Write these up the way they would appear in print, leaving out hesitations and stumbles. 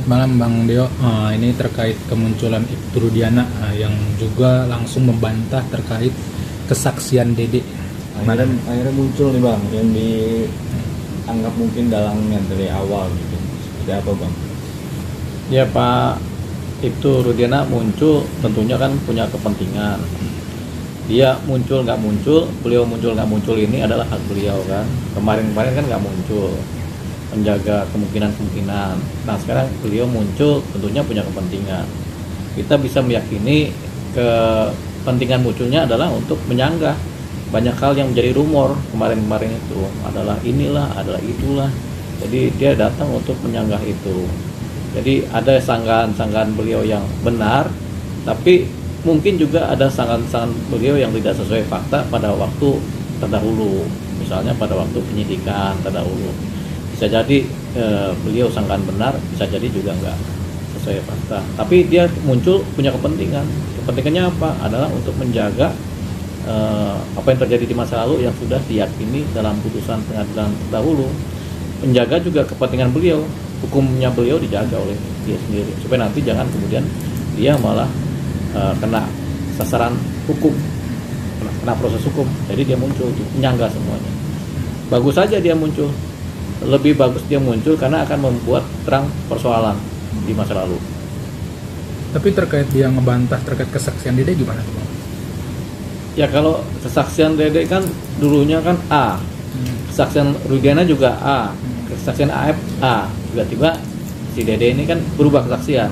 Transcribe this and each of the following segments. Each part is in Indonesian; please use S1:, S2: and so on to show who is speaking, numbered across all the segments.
S1: Malam Bang Deo. Ini terkait kemunculan Ibtu Rudiana yang juga langsung membantah terkait kesaksian Dede.
S2: Akhirnya muncul nih Bang, yang dianggap mungkin dalangnya dari awal gitu. Seperti apa Bang?
S3: Ya Pak Ibtu Rudiana muncul tentunya kan punya kepentingan. Dia muncul nggak muncul, beliau muncul nggak muncul ini adalah hak beliau kan. Kemarin-kemarin kan nggak muncul, menjaga kemungkinan-kemungkinan. Nah sekarang beliau muncul tentunya punya kepentingan. Kita bisa meyakini kepentingan munculnya adalah untuk menyanggah banyak hal yang menjadi rumor kemarin-kemarin itu adalah inilah, adalah itulah. Jadi dia datang untuk menyanggah itu. Jadi ada sanggahan-sanggahan beliau yang benar, tapi mungkin juga ada sanggahan-sanggahan beliau yang tidak sesuai fakta pada waktu terdahulu. Misalnya pada waktu penyidikan terdahulu. Bisa jadi beliau sangkaan benar, bisa jadi juga enggak sesuai fakta. Tapi dia muncul punya kepentingan. Kepentingannya apa? Adalah untuk menjaga apa yang terjadi di masa lalu yang sudah diyakini dalam putusan pengadilan terdahulu. Menjaga juga kepentingan beliau, hukumnya beliau dijaga oleh dia sendiri. Supaya nanti jangan kemudian dia malah kena sasaran hukum, kena proses hukum. Jadi dia muncul untuk menyanggah semuanya. Bagus saja dia muncul. Lebih bagus dia muncul karena akan membuat terang persoalan di masa lalu.
S1: Tapi terkait dia ngebantah terkait kesaksian Dede gimana tuh Bang?
S3: Ya kalau kesaksian Dede kan dulunya kan A, kesaksian Rudiana juga A, kesaksian AF A. Tiba-tiba si Dede ini kan berubah kesaksian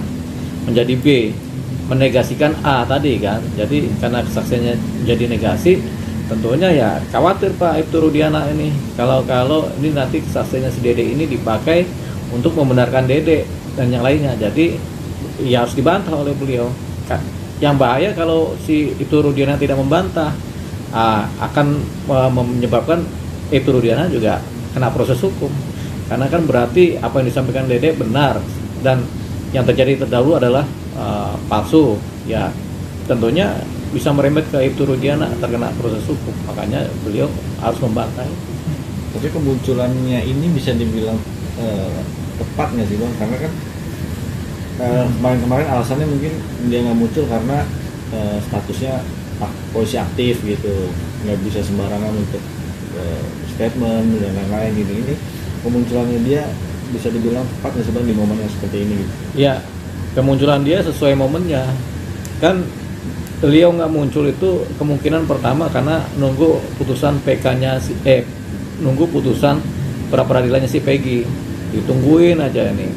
S3: menjadi B, menegasikan A tadi kan. Jadi karena kesaksiannya jadi negasi, tentunya ya khawatir Pak Ibtu Rudiana ini kalau ini nanti kesaksiannya si Dede ini dipakai untuk membenarkan Dede dan yang lainnya. Jadi ya harus dibantah oleh beliau. Yang bahaya kalau si Ibtu Rudiana tidak membantah, akan menyebabkan Ibtu Rudiana juga kena proses hukum. Karena kan berarti apa yang disampaikan Dede benar dan yang terjadi terdahulu adalah palsu. Ya tentunya bisa merembet ke Ibtu Rudiana, terkena proses hukum. Makanya beliau harus membantah.
S2: Tapi kemunculannya ini bisa dibilang tepat nggak sih Bang? Karena kan kemarin alasannya mungkin dia nggak muncul karena statusnya polisi aktif gitu, nggak bisa sembarangan untuk statement dan lain-lain gitu. Ini kemunculannya dia bisa dibilang tepat nggak sih Bang di momen yang seperti ini gitu?
S3: Ya kemunculan dia sesuai momennya kan. Beliau nggak muncul itu kemungkinan pertama karena nunggu putusan PK-nya nunggu putusan pra-peradilannya si Peggy. Ditungguin aja ini.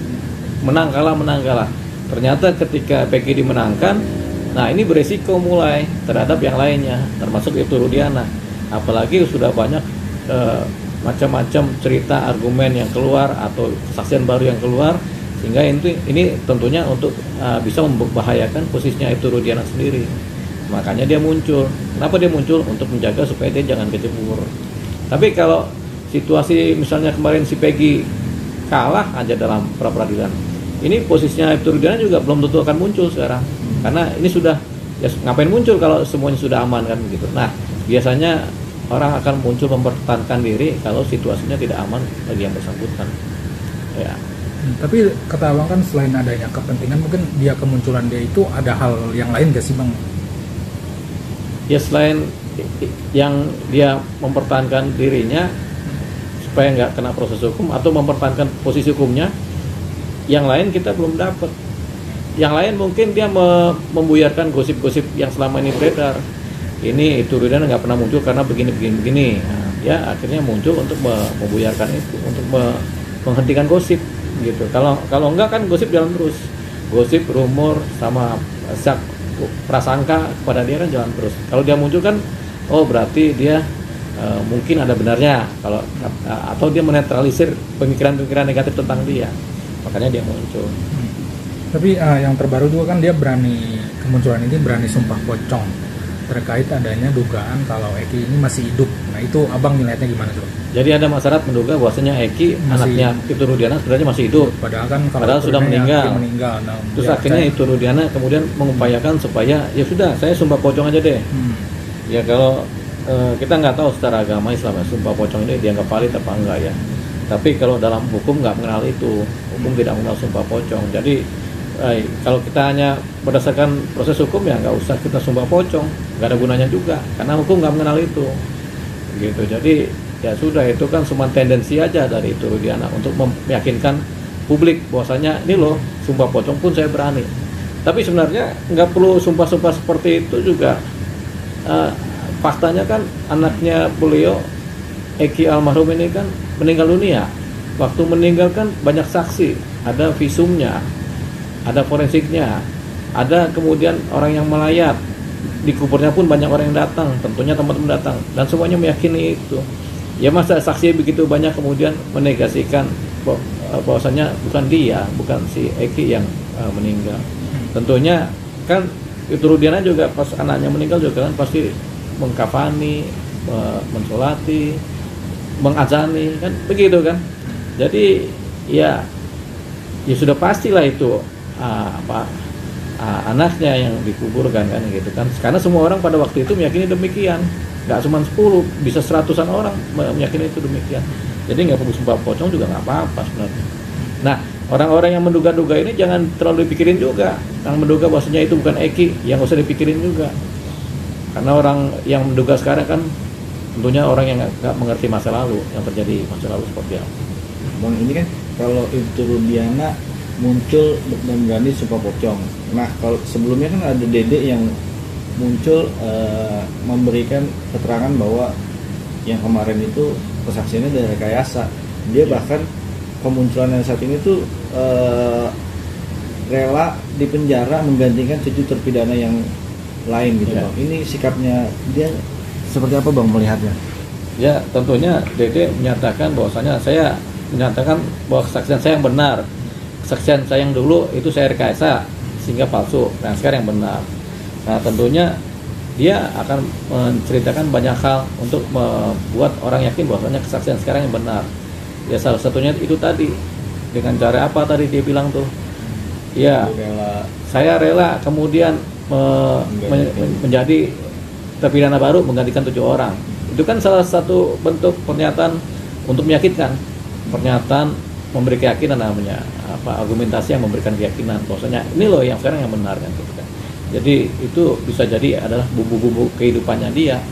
S3: Menang kalah. Ternyata ketika Peggy dimenangkan, nah ini beresiko mulai terhadap yang lainnya, termasuk Ibtu Rudiana. Apalagi sudah banyak macam-macam cerita argumen yang keluar atau kesaksian baru yang keluar, sehingga ini tentunya untuk bisa membahayakan posisinya Ibtu Rudiana sendiri. Makanya dia muncul. Kenapa dia muncul? Untuk menjaga supaya dia jangan kecebur. Tapi kalau situasi misalnya kemarin si Peggy kalah aja dalam pra-peradilan, ini posisinya Ibtu Rudiana juga belum tentu akan muncul sekarang. Karena ini sudah, ya ngapain muncul kalau semuanya sudah aman kan begitu. Nah biasanya orang akan muncul mempertahankan diri kalau situasinya tidak aman bagi yang bersangkutan. Ya.
S1: Tapi kata Abang kan selain adanya kepentingan, mungkin dia kemunculan dia itu ada hal yang lain gak sih Bang?
S3: Ya selain yang dia mempertahankan dirinya supaya nggak kena proses hukum atau mempertahankan posisi hukumnya, yang lain kita belum dapat. Yang lain mungkin dia membuyarkan gosip-gosip yang selama ini beredar. Ini Ibtu Rudiana nggak pernah muncul karena begini. Nah, dia akhirnya muncul untuk membuyarkan itu, untuk menghentikan gosip gitu. Kalau enggak kan gosip jalan terus. Gosip, rumor sama prasangka kepada dia kan jalan terus. Kalau dia muncul kan berarti dia mungkin ada benarnya atau dia menetralisir pemikiran-pemikiran negatif tentang dia. Makanya dia muncul.
S1: Tapi yang terbaru juga kan dia kemunculan ini berani sumpah pocong terkait adanya dugaan kalau Eki ini masih hidup. Nah itu Abang nilainya gimana tuh?
S3: Jadi ada masyarakat menduga bahwasanya Eki anaknya Ibtu Rudiana sebenarnya masih hidup. Padahal sudah meninggal. Nah, terus akhirnya Ibtu Rudiana kemudian mengupayakan supaya ya sudah saya sumpah pocong aja deh. Ya kalau kita nggak tahu secara agama Islam sumpah pocong ini dianggap valid apa enggak ya. Tapi kalau dalam hukum nggak mengenal itu. hukum tidak mengenal sumpah pocong. Jadi kalau kita hanya berdasarkan proses hukum ya nggak usah kita sumpah pocong, nggak ada gunanya juga karena hukum nggak mengenal itu gitu. Jadi ya sudah, itu kan cuma tendensi aja dari itu Rudiana untuk meyakinkan publik bahwasanya ini loh sumpah pocong pun saya berani. Tapi sebenarnya nggak perlu sumpah-sumpah seperti itu juga. Faktanya kan anaknya beliau Eki almarhum ini kan meninggal dunia. Waktu meninggal kan banyak saksi, ada visumnya, ada forensiknya, ada kemudian orang yang melayat, di kuburnya pun banyak orang yang datang, tentunya teman-teman datang, dan semuanya meyakini itu. Ya masa saksi begitu banyak kemudian menegasikan bahwasanya bukan dia, bukan si Eki yang meninggal. Tentunya kan itu Rudiana juga pas anaknya meninggal juga kan pasti mengkafani, mensolati, mengazani, kan begitu kan. Jadi ya sudah pastilah itu anaknya yang dikuburkan kan gitu kan. Karena semua orang pada waktu itu meyakini demikian. Nggak cuma 10, bisa 100-an orang meyakini itu demikian. Jadi nggak perlu sumpah pocong juga nggak apa-apa sebenarnya. Nah, orang-orang yang menduga-duga ini jangan terlalu dipikirin juga. Yang menduga bahwasanya itu bukan Eki, yang nggak usah dipikirin juga. Karena orang yang menduga sekarang kan tentunya orang yang nggak mengerti masa lalu, yang terjadi masa lalu seperti apa.
S2: Bang, ini kan kalau itu Rudiana muncul dan berani sumpah pocong. Nah, kalau sebelumnya kan ada Dede yang muncul memberikan keterangan bahwa yang kemarin itu kesaksiannya dari rekayasa. Dia bahkan kemunculan yang saat ini tuh rela dipenjara menggantikan cucu terpidana yang lain gitu, Bang. Ini sikapnya dia seperti apa, Bang, melihatnya?
S3: Ya, tentunya Dede menyatakan bahwasanya saya menyatakan bahwa kesaksian saya yang benar. Kesaksian saya yang dulu itu saya rekayasa sehingga palsu, dan sekarang yang benar. Nah, tentunya dia akan menceritakan banyak hal untuk membuat orang yakin bahwasanya kesaksian sekarang yang benar. Ya salah satunya itu tadi, dengan cara apa tadi dia bilang tuh? Ya, saya rela kemudian menjadi terpidana baru menggantikan 7 orang. Itu kan salah satu bentuk pernyataan untuk meyakinkan, pernyataan memberi keyakinan namanya, argumentasi yang memberikan keyakinan bahwasanya ini loh yang sekarang yang benar kan gitu kan. Jadi itu bisa jadi adalah bumbu-bumbu kehidupannya dia.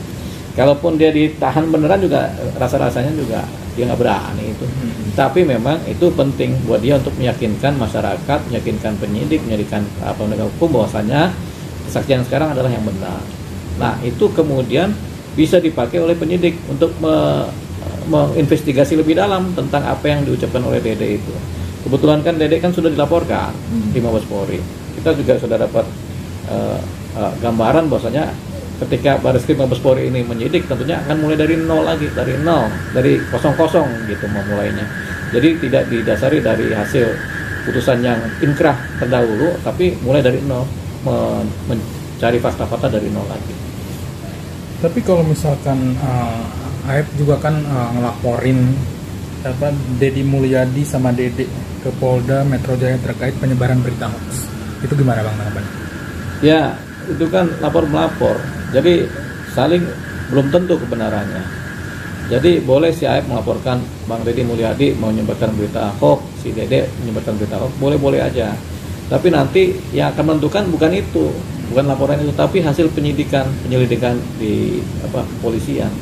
S3: Kalaupun dia ditahan beneran juga rasa-rasanya juga dia nggak berani itu. Tapi memang itu penting buat dia untuk meyakinkan masyarakat, meyakinkan penyidik, meyakinkan penegak hukum bahwasanya kesaksian sekarang adalah yang benar. Nah, itu kemudian bisa dipakai oleh penyidik untuk menginvestigasi lebih dalam tentang apa yang diucapkan oleh Dede itu. Kebetulan kan Dede kan sudah dilaporkan di Mabes Polri. Kita juga sudah dapat gambaran bahwasanya ketika Bareskrim Mabes Polri ini menyidik tentunya akan mulai dari nol lagi, dari kosong gitu memulainya. Jadi tidak didasari dari hasil putusan yang inkrah terdahulu, tapi mulai dari nol, mencari fakta-fakta dari nol lagi.
S1: Tapi kalau misalkan Aep juga kan ngelaporin Deddy Mulyadi sama Dede ke Polda Metro Jaya terkait penyebaran berita hoax. Itu gimana, Bang, tanggapannya?
S3: Ya, itu kan lapor-melapor. Jadi saling belum tentu kebenarannya. Jadi boleh si Aep melaporkan Bang Deddy Mulyadi mau menyebarkan berita hoax, si Dede menyebarkan berita hoax, boleh-boleh aja. Tapi nanti yang akan menentukan bukan itu, bukan laporan itu, tapi hasil penyelidikan di kepolisian.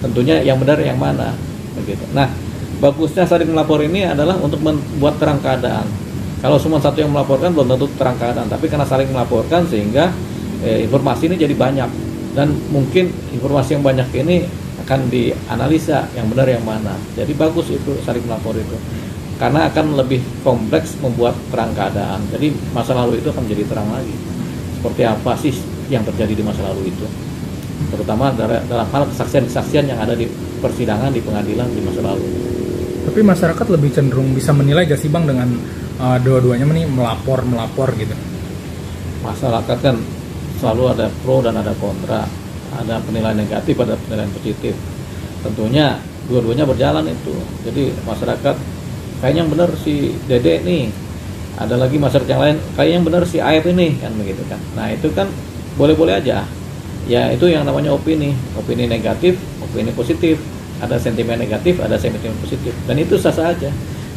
S3: Tentunya yang benar yang mana, begitu. Nah, bagusnya saling melapor ini adalah untuk membuat terang keadaan. Kalau cuma satu yang melaporkan belum tentu terang keadaan, tapi karena saling melaporkan sehingga informasi ini jadi banyak, dan mungkin informasi yang banyak ini akan dianalisa yang benar yang mana. Jadi bagus itu saling melapor itu, karena akan lebih kompleks membuat terang keadaan. Jadi masa lalu itu akan menjadi terang lagi. Seperti apa sih yang terjadi di masa lalu itu, terutama dalam hal kesaksian-kesaksian yang ada di persidangan, di pengadilan di masa lalu.
S1: Tapi masyarakat lebih cenderung bisa menilai gak sih, Bang, dengan dua-duanya nih melapor gitu?
S3: Masyarakat kan selalu ada pro dan ada kontra, ada penilaian negatif, ada penilaian positif. Tentunya dua-duanya berjalan itu. Jadi masyarakat kayaknya yang benar si Dede nih, ada lagi masyarakat yang lain kayaknya yang benar si Aep ini, kan begitu kan. Nah, itu kan boleh-boleh aja. Ya, itu yang namanya opini negatif, opini positif. Ada sentimen negatif, ada sentimen positif, dan itu sah-sah aja.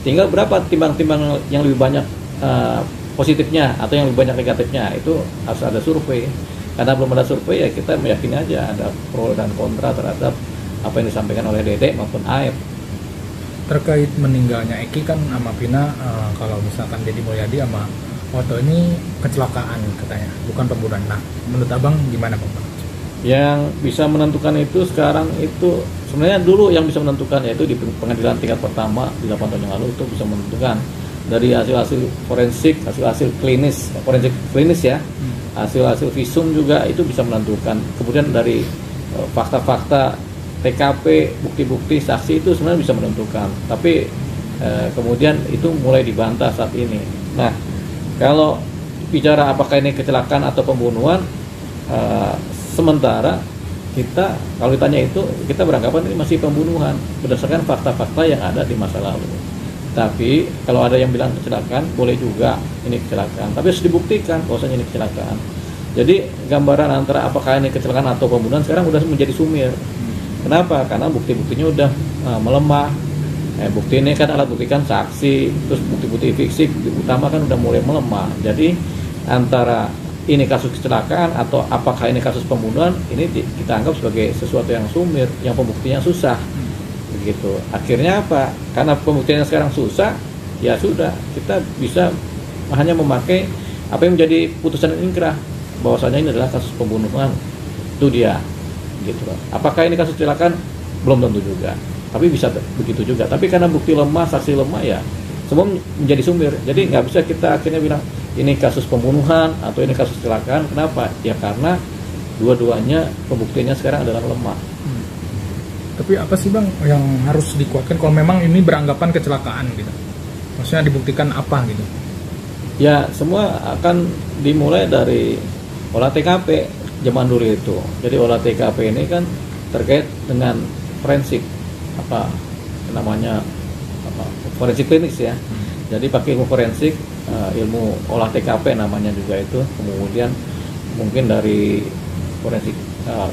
S3: tinggal berapa timbang-timbang yang lebih banyak positifnya atau yang lebih banyak negatifnya, itu harus ada survei. Karena belum ada survei ya kita meyakini aja ada pro dan kontra terhadap apa yang disampaikan oleh Dede maupun Aep.
S1: Terkait meninggalnya Eki kan sama Vina, kalau misalkan Deddy Mulyadi sama Otto ini kecelakaan katanya, bukan pembunuhan. Nah, menurut abang gimana bang?
S3: Yang bisa menentukan itu sekarang itu sebenarnya dulu yang bisa menentukan yaitu di pengadilan tingkat pertama di 8 tahun yang lalu itu bisa menentukan dari hasil-hasil forensik, hasil-hasil klinis, forensik klinis ya, hasil-hasil visum juga itu bisa menentukan. Kemudian dari fakta-fakta TKP, bukti-bukti saksi itu sebenarnya bisa menentukan. Tapi kemudian itu mulai dibantah saat ini. Nah, kalau bicara apakah ini kecelakaan atau pembunuhan, sementara kita kalau ditanya itu kita beranggapan ini masih pembunuhan berdasarkan fakta-fakta yang ada di masa lalu. Tapi kalau ada yang bilang kecelakaan, boleh juga ini kecelakaan. Tapi harus dibuktikan bahwasanya ini kecelakaan. Jadi gambaran antara apakah ini kecelakaan atau pembunuhan sekarang udah menjadi sumir. Kenapa? Karena bukti-buktinya udah melemah. Bukti ini kan alat bukti kan saksi, terus bukti-bukti fisik utama kan udah mulai melemah. Jadi antara ini kasus kecelakaan atau apakah ini kasus pembunuhan, ini kita anggap sebagai sesuatu yang sumir, yang pembuktiannya susah. Begitu. Akhirnya apa? Karena pembuktiannya sekarang susah, ya sudah kita bisa hanya memakai apa yang menjadi putusan inkrah bahwasanya ini adalah kasus pembunuhan. Itu dia. Gitu. Apakah ini kasus kecelakaan? Belum tentu juga. Tapi bisa begitu juga. Tapi karena bukti lemah, saksi lemah ya semua menjadi sumir. Jadi nggak bisa kita akhirnya bilang ini kasus pembunuhan atau ini kasus kecelakaan. Kenapa? Ya karena dua-duanya pembuktiannya sekarang adalah lemah.
S1: Tapi apa sih bang yang harus dikuatkan kalau memang ini beranggapan kecelakaan gitu? Maksudnya dibuktikan apa gitu?
S3: Ya semua akan dimulai dari olah TKP zaman dulu itu. Jadi olah TKP ini kan terkait dengan forensik apa namanya forensik klinis ya. Jadi pakai ilmu forensik, ilmu olah TKP namanya juga itu. Kemudian mungkin dari forensik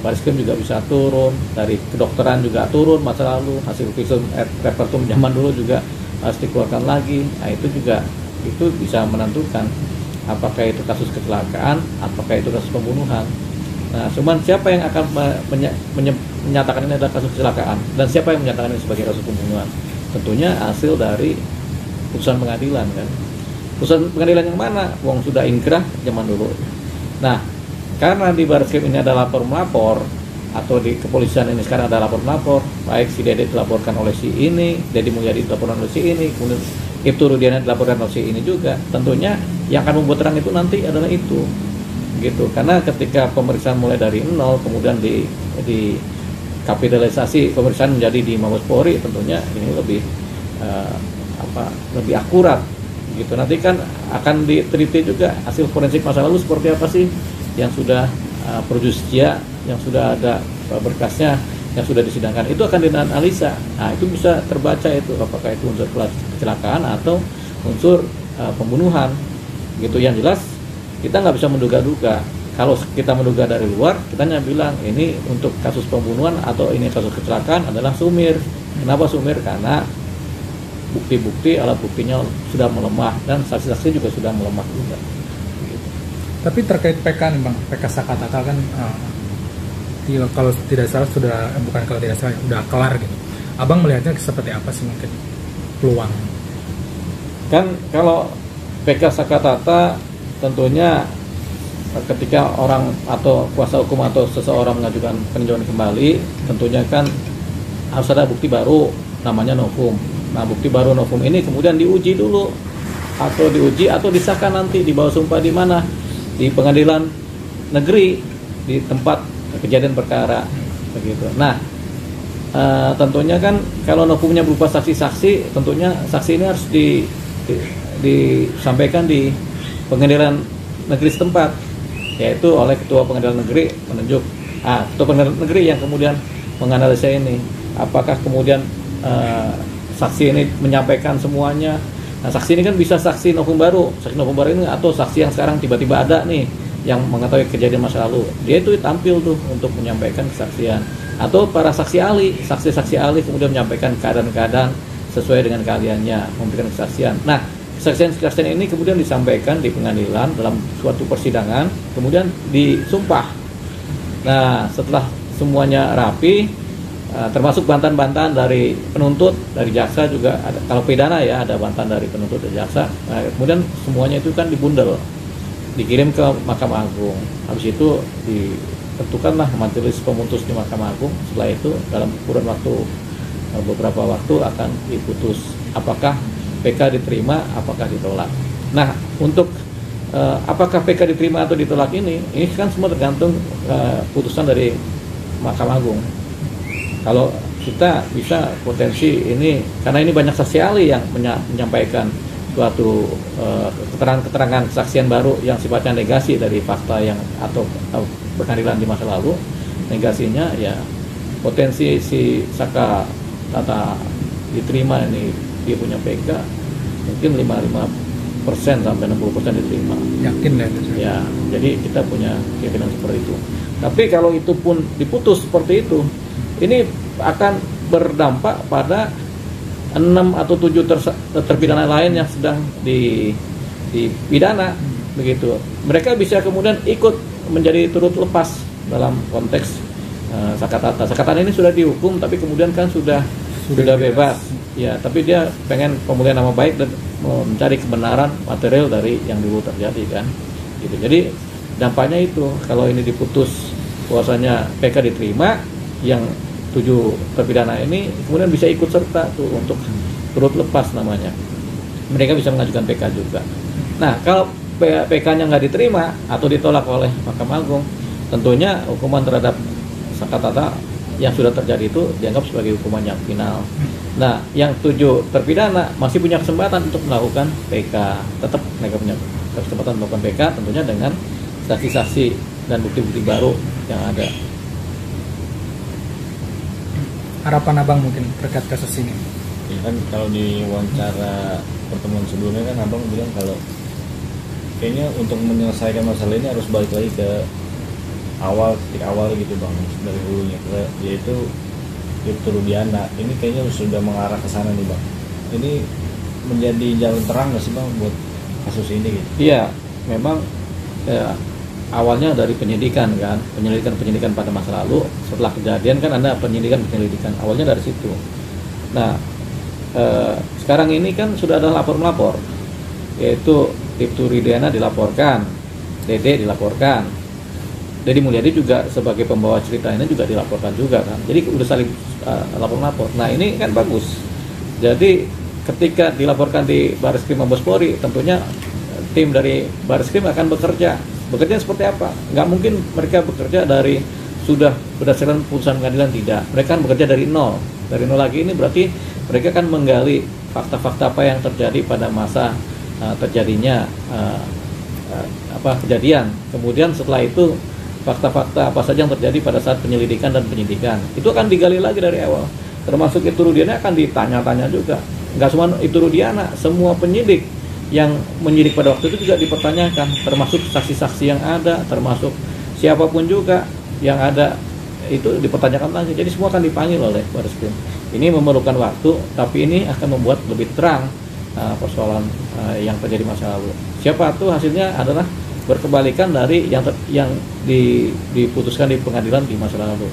S3: Baris Krim juga bisa turun, dari kedokteran juga turun masa lalu, hasil visum repertum zaman dulu juga harus dikeluarkan lagi. Nah itu juga itu bisa menentukan apakah itu kasus kecelakaan, apakah itu kasus pembunuhan. Nah, cuman siapa yang akan menyatakan ini adalah kasus kecelakaan dan siapa yang menyatakan ini sebagai kasus pembunuhan? Tentunya hasil dari putusan pengadilan kan. Putusan pengadilan yang mana? Wong sudah inkrah zaman dulu. Nah, karena di Baris Krim ini ada lapor melapor atau di kepolisian ini sekarang ada lapor melapor, baik si Dede dilaporkan oleh si ini, Deddy Mulyadi dilaporkan oleh si ini, kemudian Ibtu Rudiana dilaporkan oleh si ini juga. Tentunya yang akan membuat terang itu nanti adalah itu. Gitu. Karena ketika pemeriksaan mulai dari nol kemudian di kapitalisasi pemeriksaan menjadi di Mabes Polri, tentunya ini lebih lebih akurat gitu. Nanti kan akan diteliti juga hasil forensik masa lalu seperti apa sih yang sudah projustia, yang sudah ada berkasnya, yang sudah disidangkan, itu akan dianalisa. Nah itu bisa terbaca itu apakah itu unsur kecelakaan atau unsur pembunuhan gitu. Yang jelas kita nggak bisa menduga-duga. Kalau kita menduga dari luar, kita hanya bilang ini untuk kasus pembunuhan atau ini kasus kecelakaan adalah sumir. Kenapa sumir? Karena bukti-bukti, alat buktinya sudah melemah dan saksi-saksi juga sudah melemah juga. Gitu.
S1: Tapi terkait PK nih bang, PK Sakatata kan kalau tidak salah sudah kalau tidak salah sudah kelar gitu. Abang melihatnya seperti apa sih mungkin peluang?
S3: Kan kalau PK Sakatata tentunya ketika orang atau kuasa hukum atau seseorang mengajukan peninjauan kembali, tentunya kan harus ada bukti baru namanya novum. Nah bukti baru novum ini kemudian diuji dulu atau diuji atau disahkan nanti di bawah sumpah di mana, di pengadilan negeri di tempat kejadian perkara begitu. Nah tentunya kan kalau novumnya berupa saksi-saksi, tentunya saksi ini harus disampaikan di pengadilan negeri setempat, yaitu oleh ketua pengadilan negeri menunjuk ketua pengadilan negeri yang kemudian menganalisa ini apakah kemudian saksi ini menyampaikan semuanya. Nah saksi ini kan bisa saksi novum baru ini atau saksi yang sekarang tiba-tiba ada nih yang mengetahui kejadian masa lalu, dia itu tampil tuh untuk menyampaikan kesaksian, atau para saksi ahli kemudian menyampaikan keadaan-keadaan sesuai dengan keahliannya memberikan kesaksian. Nah, kesaksian ini kemudian disampaikan di pengadilan dalam suatu persidangan, kemudian disumpah. Nah, setelah semuanya rapi, termasuk bantahan-bantahan dari penuntut, dari jaksa juga ada. Kalau pidana ya ada bantahan dari penuntut dan jaksa. Nah, kemudian semuanya itu kan dibundel, dikirim ke Mahkamah Agung. Habis itu ditentukanlah majelis pemutus di Mahkamah Agung. Setelah itu dalam kurun waktu beberapa waktu akan diputus apakah PK diterima, apakah ditolak. Nah, untuk apakah PK diterima atau ditolak ini kan semua tergantung putusan dari Mahkamah Agung. Kalau kita bisa potensi ini, karena ini banyak saksi ahli yang menyampaikan suatu keterangan kesaksian baru yang sifatnya negasi dari fakta yang atau pengadilan di masa lalu, negasinya ya potensi si Saka Tata diterima ini dia punya PK mungkin 55% sampai 60% diterima.
S1: Yakin ya?
S3: Ya, jadi kita punya keyakinan seperti itu. Tapi kalau itu pun diputus seperti itu, ini akan berdampak pada 6 atau 7 terpidana lain yang sedang dipidana begitu. Mereka bisa kemudian ikut menjadi turut lepas dalam konteks Sakatata. Sakatata ini sudah dihukum tapi kemudian kan sudah bebas. Ya, tapi dia pengen pemulihan nama baik dan mencari kebenaran material dari yang dulu terjadi kan. Gitu. Jadi dampaknya itu kalau ini diputus bahwasanya PK diterima, yang 7 terpidana ini kemudian bisa ikut serta tuh untuk turut lepas namanya. Mereka bisa mengajukan PK juga. Nah, kalau PK-nya nggak diterima atau ditolak oleh Mahkamah Agung, tentunya hukuman terhadap Sakatata yang sudah terjadi itu dianggap sebagai hukuman yang final. Nah, yang 7 terpidana masih punya kesempatan untuk melakukan PK. Tetap mereka punya kesempatan melakukan PK, tentunya dengan saksi-saksi dan bukti-bukti baru yang ada.
S1: Harapan abang mungkin terkait kasus ini?
S2: Ya kan kalau di wawancara pertemuan sebelumnya kan abang bilang kalau kayaknya untuk menyelesaikan masalah ini harus balik lagi ke titik awal gitu bang, dari hulunya, yaitu Ibtu Rudiana. Ini kayaknya sudah mengarah ke sana nih bang. Ini menjadi jalan terang nggak sih bang buat kasus ini gitu?
S3: Iya, memang awalnya dari penyidikan kan, penyelidikan pada masa lalu. Setelah kejadian kan ada penyelidikan awalnya dari situ. Nah, sekarang ini kan sudah ada lapor-melapor, yaitu Ibtu Rudiana dilaporkan, Dede dilaporkan, Deddy Mulyadi juga sebagai pembawa cerita ini juga dilaporkan juga kan. Jadi udah saling lapor-lapor. Nah, ini kan bagus. Jadi ketika dilaporkan di Barreskrim Mabes Polri, tentunya tim dari Barreskrim akan bekerja seperti apa? Nggak mungkin mereka bekerja dari sudah berdasarkan putusan pengadilan, tidak. Mereka kan bekerja dari nol lagi. Ini berarti mereka kan menggali fakta-fakta apa yang terjadi pada masa terjadinya kejadian. Kemudian setelah itu fakta-fakta apa saja yang terjadi pada saat penyelidikan dan penyidikan itu akan digali lagi dari awal. Termasuk Ibtu Rudiana akan ditanya-tanya juga. Nggak cuma Ibtu Rudiana, semua penyidik yang menyidik pada waktu itu juga dipertanyakan, termasuk saksi-saksi yang ada, termasuk siapapun juga yang ada itu dipertanyakan lagi. Jadi semua akan dipanggil oleh Barreskrim. Ini memerlukan waktu, tapi ini akan membuat lebih terang persoalan yang terjadi masa lalu. Siapa tuh hasilnya adalah berkebalikan dari yang diputuskan di pengadilan di masa lalu.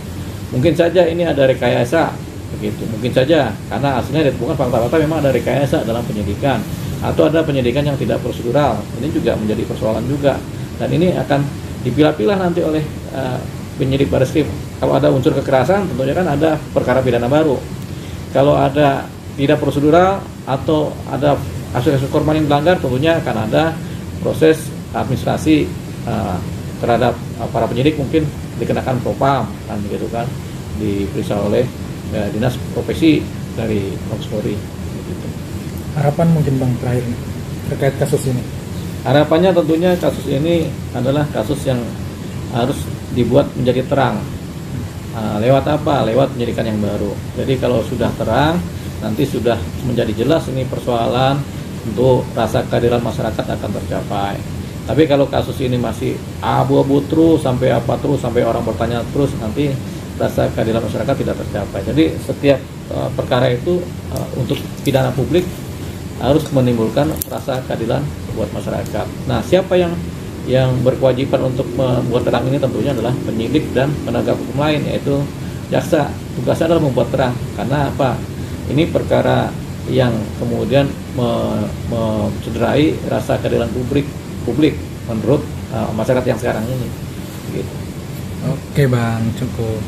S3: Mungkin saja ini ada rekayasa begitu, mungkin saja karena hasilnya ditemukan fakta-fakta memang ada rekayasa dalam penyidikan atau ada penyidikan yang tidak prosedural. Ini juga menjadi persoalan juga, dan ini akan dipilah-pilah nanti oleh penyidik Barreskrim. Kalau ada unsur kekerasan, tentunya kan ada perkara pidana baru. Kalau ada tidak prosedural atau ada kasus korban yang dilanggar, tentunya akan ada proses administrasi terhadap para penyidik, mungkin dikenakan propam kan begitu kan, diperiksa oleh dinas profesi dari Mabes Polri gitu.
S1: Harapan mungkin bang terakhir terkait kasus ini?
S3: Harapannya tentunya kasus ini adalah kasus yang harus dibuat menjadi terang. Lewat apa? Lewat penyidikan yang baru. Jadi kalau sudah terang, nanti sudah menjadi jelas ini persoalan, untuk rasa keadilan masyarakat akan tercapai. Tapi kalau kasus ini masih abu-abu terus sampai orang bertanya terus, nanti rasa keadilan masyarakat tidak tercapai. Jadi setiap perkara itu untuk pidana publik harus menimbulkan rasa keadilan buat masyarakat. Nah, siapa yang berkewajiban untuk membuat terang ini tentunya adalah penyidik dan penegak hukum lain, yaitu jaksa. Tugasnya adalah membuat terang. Karena apa? Ini perkara yang kemudian mencederai rasa keadilan publik menurut masyarakat yang sekarang ini. Gitu.
S1: Oke Bang, cukup.